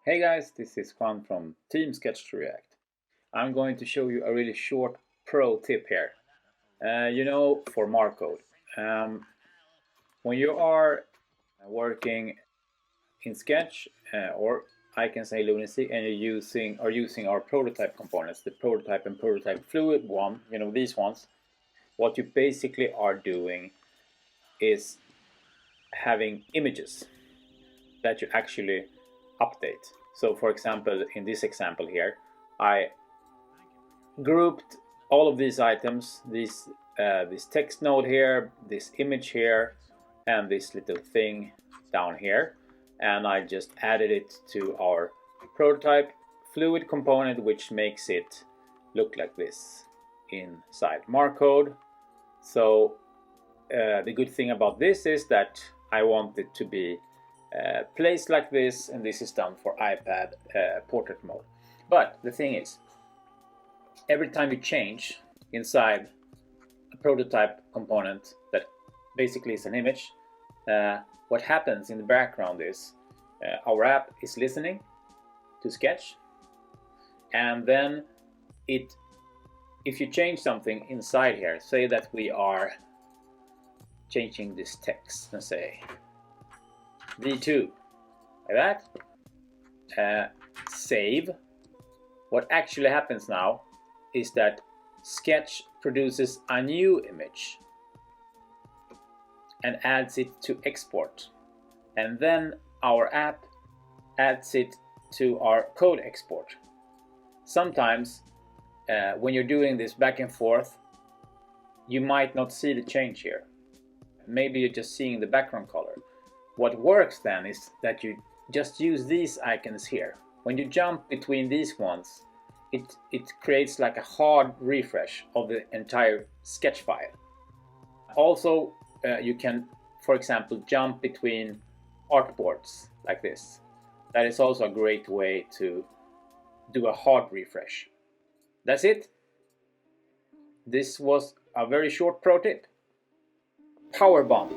Hey guys, this is Juan from Team Sketch to React. I'm going to show you a really short pro tip here. For Marcode. When you are working in Sketch or I can say Lunacy, and you're using our prototype components, the prototype and prototype fluid one, these ones, what you basically are doing is having images that you actually update. So for example, in this example here, I grouped all of these items, this text node here, this image here, and this little thing down here, and I just added it to our prototype fluid component, which makes it look like this inside Marcode. So the good thing about this is that I want it to be placed like this, and this is done for iPad portrait mode. But the thing is, every time you change inside a prototype component that basically is an image, what happens in the background is our app is listening to Sketch, and then if you change something inside here, say that we are changing this text and say V2 like that, save. What actually happens now is that Sketch produces a new image and adds it to export, and then our app adds it to our code export. Sometimes when you're doing this back and forth, you might not see the change here. Maybe you're just seeing the background color. What works then is that you just use these icons here. When you jump between these ones, it creates like a hard refresh of the entire sketch file. Also, you can, for example, jump between artboards like this. That is also a great way to do a hard refresh. That's it. This was a very short pro tip. Power bomb.